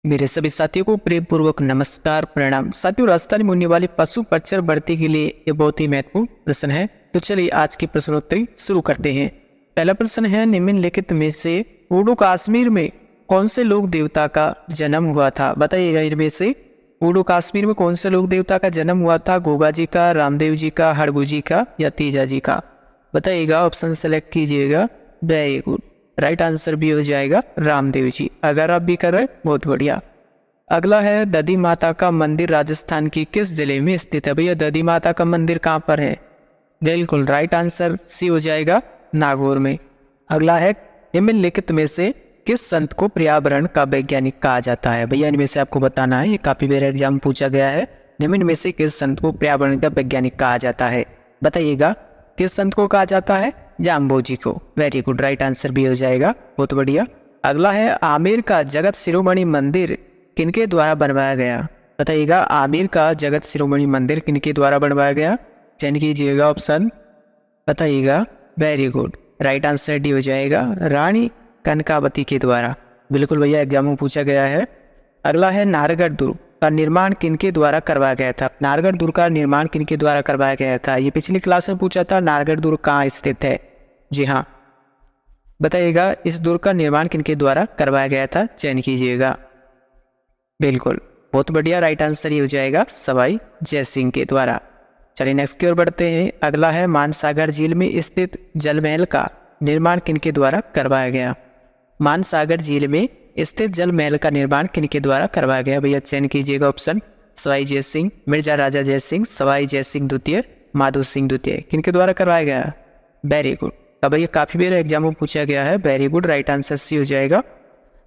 मेरे सभी साथियों को प्रेम पूर्वक नमस्कार प्रणाम। साथियों, राजस्थान में होने वाली पशु पक्षर बढ़ती के लिए ये बहुत ही महत्वपूर्ण प्रश्न है। तो चलिए आज की प्रश्नोत्तरी शुरू करते हैं। पहला प्रश्न है, निम्नलिखित में से ऊडू कश्मीर में कौन से लोक देवता का जन्म हुआ था? बताइएगा, इनमें से ऊडू कश्मीर में कौन से लोक देवता का जन्म हुआ था? गोगा जी का, रामदेव जी का, हड़बू जी का या तीजा जी का? बताइएगा, ऑप्शन सेलेक्ट कीजिएगा। वेरी गुड, राइट आंसर भी हो जाएगा रामदेव जी। अगर आप भी कर रहे हैं बहुत बढ़िया। अगला है, दधी माता का मंदिर राजस्थान की किस जिले में स्थित है? भैया दधी माता का मंदिर कहाँ पर है? बिल्कुल राइट आंसर सी हो जाएगा, नागौर में। अगला है, निम्नलिखित में से किस संत को पर्यावरण का वैज्ञानिक कहा जाता है? भैया इनमें से आपको बताना है, ये काफी बार एग्जाम पूछा गया है। निम्न में से किस संत को पर्यावरण का वैज्ञानिक कहा जाता है? बताइएगा, किस संत को कहा जाता है? जाम्बोजी को। वेरी गुड, राइट आंसर भी हो जाएगा, बहुत बढ़िया। अगला है, आमेर का जगत शिरोमणि मंदिर किनके द्वारा बनवाया गया? बताइएगा, आमेर का जगत शिरोमणि मंदिर किनके द्वारा बनवाया गया? चयन कीजिएगा ऑप्शन, बताइएगा। Very good, right answer D हो जाएगा, रानी कनकावती के द्वारा। बिल्कुल भैया, एग्जाम में पूछा गया है। अगला है, नाहरगढ़ दुर्ग का निर्माण किनके द्वारा करवाया गया था? नाहरगढ़ दुर्ग का निर्माण किनके द्वारा करवाया गया था? ये पिछली क्लास में पूछा था, नाहरगढ़ दुर्ग कहाँ स्थित है। जी हाँ, बताइएगा, इस दुर्ग का निर्माण किनके द्वारा करवाया गया था? चयन कीजिएगा। बिल्कुल, बहुत बढ़िया, राइट आंसर ही हो जाएगा सवाई जयसिंह के द्वारा। चलिए नेक्स्ट की ओर बढ़ते हैं। अगला है, मानसागर झील में स्थित जल महल का निर्माण किनके द्वारा करवाया गया? मानसागर झील में स्थित जल महल का निर्माण किनके द्वारा करवाया गया? भैया चयन कीजिएगा ऑप्शन, सवाई जयसिंह, मिर्जा राजा जयसिंह, सवाई जयसिंह द्वितीय, माधो सिंह द्वितीय, किनके द्वारा करवाया गया? वेरी गुड, अब ये काफी बार एग्जाम में पूछा गया है। Very good, right answer C हो जाएगा,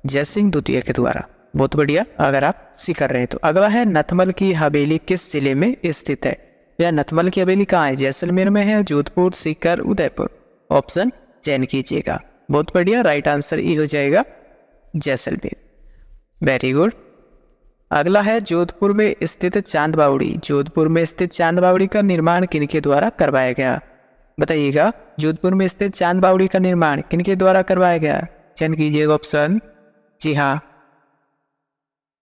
जयसिंह द्वितीय के द्वारा। बहुत बढ़िया, अगर आप सी कर रहे हैं तो। अगला है, नथमल की हवेली किस जिले में स्थित है? या नथमल की हवेली कहाँ है? जैसलमेर में है, जोधपुर, सीकर, उदयपुर? ऑप्शन चयन कीजिएगा। बहुत बढ़िया, राइट आंसर ई हो जाएगा, जैसलमेर। Very good. अगला है, जोधपुर में स्थित चांद बावड़ी, जोधपुर में स्थित चांद बावड़ी का निर्माण किनके द्वारा करवाया गया? बताइएगा, जोधपुर में स्थित चांद बावड़ी का निर्माण किनके द्वारा करवाया गया? चयन कीजिएगा ऑप्शन। जी हाँ,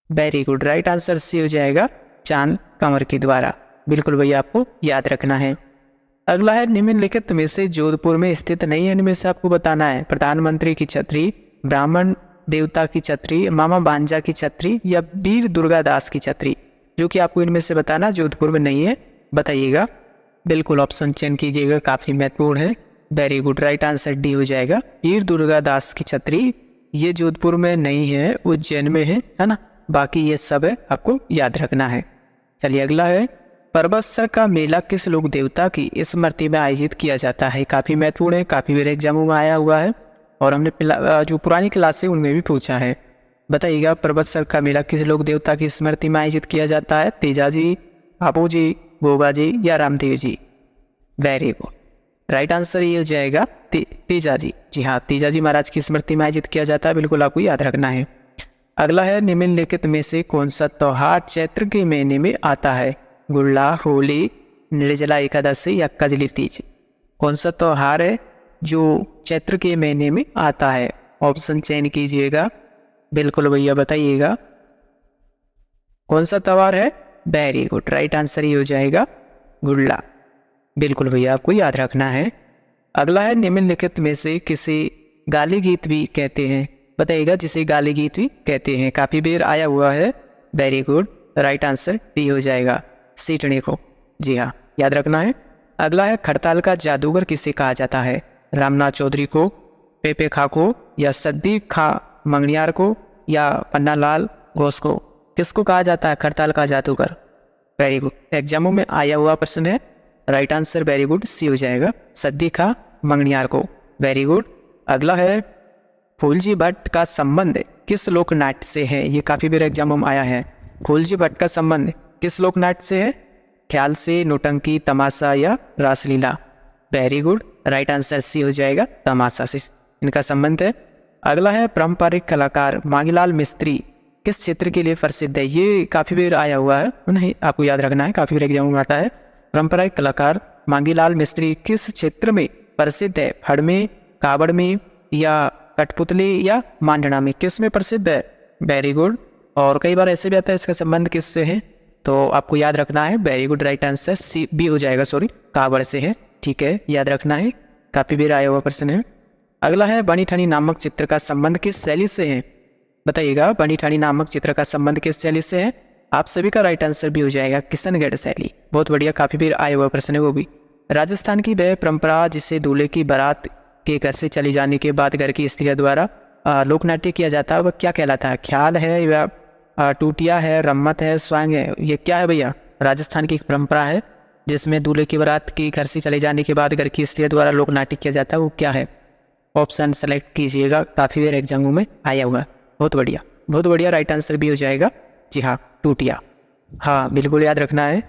very good, right answer C हो जाएगा, चांद कंवर के द्वारा। बिल्कुल भैया, आपको याद रखना है। अगला है, निम्नलिखित में से जोधपुर में स्थित नहीं है, इनमें से आपको बताना है। प्रधानमंत्री की छतरी, ब्राह्मण देवता की छतरी, मामा भांजा की छतरी या वीर दुर्गादास की छतरी? जो कि आपको इनमें से बताना, जोधपुर में नहीं है, बताइएगा। बिल्कुल ऑप्शन चयन कीजिएगा, काफी महत्वपूर्ण है। Very good, right answer D हो जाएगा, वीर दुर्गादास की छतरी। ये जोधपुर में नहीं है, उज्जैन में है ना। बाकी ये सब है, आपको याद रखना है। चलिए अगला है, परबतसर का मेला किस लोक देवता की स्मृति में आयोजित किया जाता है? काफी महत्वपूर्ण है, काफी बार एग्जामों में आया हुआ है और हमने जो पुरानी क्लास है उनमें भी पूछा है। बताइएगा, परबतसर का मेला किस लोक देवता की स्मृति में आयोजित किया जाता है? तेजा जी, आपू जी, गोगा जी या Ramdev ji? Very good, right answer ये हो जाएगा, तेजा जी। जी हाँ, तेजा जी महाराज की स्मृति में आयोजित किया जाता है, बिल्कुल आपको याद रखना है। अगला है, निम्नलिखित में से कौन सा त्योहार चैत्र के महीने में आता है? गुड़ला, होली, निर्जला एकादशी या कजली तीज? कौन सा त्योहार है जो चैत्र के महीने में आता है? ऑप्शन चयन कीजिएगा। बिल्कुल भैया, बताइएगा, कौन सा त्योहार है? वेरी गुड, राइट आंसर ही हो जाएगा, गुड़ला। बिल्कुल भैया, आपको याद रखना है। अगला है, निम्नलिखित में से किसे गाली गीत भी कहते हैं? बताइएगा, जिसे गाली गीत भी कहते हैं, काफी बार आया हुआ है। Very good, right answer D हो जाएगा, सीटने को। जी हाँ, याद रखना है। अगला है, खड़ताल का जादूगर किसे कहा जाता है? रामनाथ चौधरी को, पेपे खा को या सद्दीक खा मंगनियार को या पन्नालाल घोष को? किसको कहा जाता है खड़ताल का जादूगर? वेरी गुड, एग्जामों में आया हुआ प्रश्न है। राइट आंसर वेरी गुड सी हो जाएगा, सद्दीक खा मंगनियार को। Very good. अगला है, फूलजी भट्ट का संबंध किस लोक नाट्य से है? ये काफी बार एग्जामों में आया है। फूलजी भट्ट का संबंध किस लोक नाट्य से है? ख्याल से, नौटंकी, तमाशा या रासलीला? Very good, right answer C हो जाएगा, तमाशा से इनका संबंध है। अगला है, पारंपरिक कलाकार मांगीलाल मिस्त्री किस क्षेत्र के लिए प्रसिद्ध है? ये काफी बार आया हुआ है, नहीं आपको याद रखना है, काफी बार एग्जाम में आता है। पारंपरिक कलाकार मांगीलाल मिस्त्री किस क्षेत्र में प्रसिद्ध है? फड़ में, कावड़ में या कठपुतली या मांडना में? किस में प्रसिद्ध है? वेरी गुड, और कई बार ऐसे भी आता है इसका संबंध किससे है, तो आपको याद रखना है। Very good, right answer C B हो जाएगा, सॉरी, कावड़ से है। ठीक है, याद रखना है, काफ़ी बार आया हुआ प्रश्न है। अगला है बनी ठनी नामक चित्र का संबंध किस शैली से है, बताइएगा। बनी ठनी नामक चित्र का संबंध किस शैली से है, आप सभी का राइट आंसर भी हो जाएगा किशनगढ़ शैली। बहुत बढ़िया, काफ़ी बार आया हुआ प्रश्न है वो भी। राजस्थान की वह परंपरा जिसे दूल्हे की बारात के घर से चली जाने के बाद घर की स्त्रियों द्वारा लोकनाट्य किया जाता है, वह क्या कहलाता है। ख्याल है या टूटिया है, रम्मत है, स्वांग है, ये क्या है भैया। राजस्थान की एक परंपरा है जिसमें दूल्हे की बारात के घर से चले जाने के बाद घर की स्त्रियों द्वारा लोकनाट्य किया जाता है, वो क्या है। ऑप्शन सेलेक्ट कीजिएगा, काफ़ी बार एग्जामों में आया हुआ। बहुत बढ़िया, बहुत बढ़िया, राइट आंसर भी हो जाएगा। जी हाँ, टूटिया, हाँ बिल्कुल याद रखना है।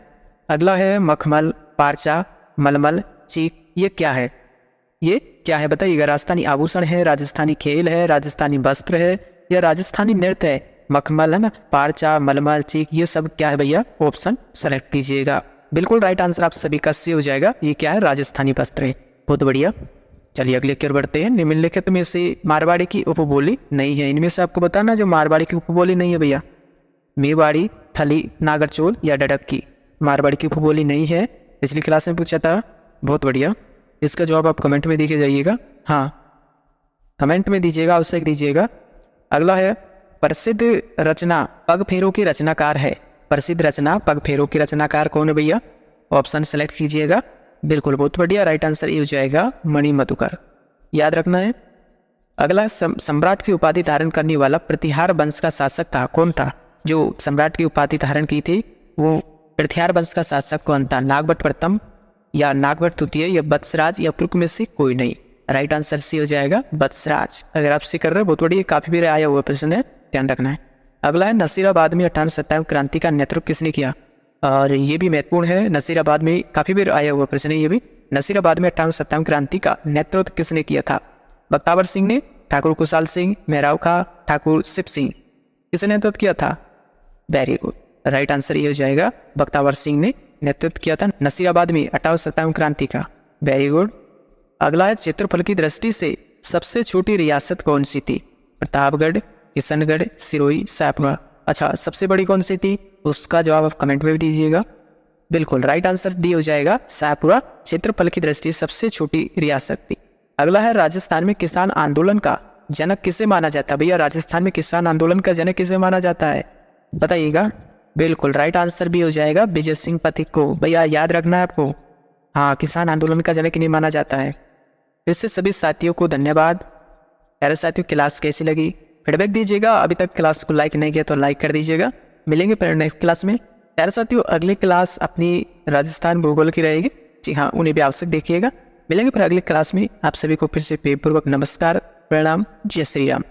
अगला है मखमल, पारचा, मलमल, चीक, ये क्या है, ये क्या है बताइएगा। राजस्थानी आभूषण है, राजस्थानी खेल है, राजस्थानी वस्त्र है, या राजस्थानी नृत्य है। मखमल है ना, पारचा, मलमल, चीक, ये सब क्या है भैया। ऑप्शन सेलेक्ट कीजिएगा, बिल्कुल राइट आंसर आप सभी का सी हो जाएगा। ये क्या है, राजस्थानी वस्त्र है। बहुत बढ़िया, चलिए अगले की ओर बढ़ते हैं। निम्नलिखित में से मारवाड़ी की उपबोली नहीं है, इनमें से आपको बताना जो मारवाड़ी की उपबोली नहीं है भैया। मेवाड़ी, थली, नागरचोल या डडक्की, मारवाड़ी की उपबोली नहीं है, पिछली क्लास में पूछा था। बहुत बढ़िया, इसका जवाब आप कमेंट में दीजिए जाइएगा, हाँ कमेंट में दीजिएगा, आवश्यक दीजिएगा। अगला है प्रसिद्ध रचना पगफेरों के रचनाकार है। प्रसिद्ध रचना पगफेरों के रचनाकार कौन है भैया। ऑप्शन सेलेक्ट कीजिएगा, बिल्कुल बहुत बढ़िया, राइट आंसर ये हो जाएगा मणिमधुकर, याद रखना है। अगला सम्राट की उपाधि धारण करने वाला प्रतिहार वंश का शासक था, कौन था। जो सम्राट की उपाधि धारण की थी वो प्रतिहार वंश का शासक कौन था। नागभट्ट प्रथम या नागभट्ट द्वितीय या वत्सराज या तुर्क में से कोई नहीं। राइट आंसर सी हो जाएगा वत्सराज। अगर आप सी कर रहे हो बहुत बढ़िया, काफी भी आया हुआ प्रश्न है, ध्यान रखना है। अगला है नसीराबाद में 1857 क्रांति का नेतृत्व किसने किया, और ये भी महत्वपूर्ण है। नसीराबाद में काफी बार आया हुआ प्रश्न है ये भी। नसीराबाद में 1857 क्रांति का नेतृत्व किसने किया था। बख्तावर सिंह ने, ठाकुर कुशाल सिंह, मेहराव खां, ठाकुर शिव सिंह, किसने नेतृत्व किया था। वेरी गुड, राइट आंसर ये हो जाएगा बख्तावर सिंह ने नेतृत्व किया था नसीराबाद में 1857 क्रांति का। Very good. अगला है क्षेत्रफल की दृष्टि से सबसे छोटी रियासत कौन सी थी। प्रतापगढ़, किशनगढ़, सिरोही, शाहपुरा। अच्छा, सबसे बड़ी कौन सी थी, उसका जवाब आप कमेंट में भी दीजिएगा। बिल्कुल राइट आंसर डी हो जाएगा शाहपुरा, क्षेत्रफल की दृष्टि से सबसे छोटी रियासत थी। अगला है राजस्थान में किसान आंदोलन का जनक किसे माना जाता है। भैया राजस्थान में किसान आंदोलन का जनक किसे माना जाता है, बताइएगा। बिल्कुल राइट आंसर भी हो जाएगा विजय सिंह पथिक को। भैया याद रखना है आपको, हाँ किसान आंदोलन का जनक नहीं माना जाता है। फिर से सभी साथियों को धन्यवाद। प्यारे साथियों, क्लास कैसी लगी फीडबैक दीजिएगा। अभी तक क्लास को लाइक नहीं किया तो लाइक कर दीजिएगा। मिलेंगे फिर नेक्स्ट क्लास में। प्यारे साथियों, अगली क्लास अपनी राजस्थान भूगोल की रहेगी, जी हाँ उन्हें भी आवश्यक देखिएगा। मिलेंगे फिर अगली क्लास में। आप सभी को फिर से प्रेमपूर्वक नमस्कार, प्रणाम, जय श्री राम।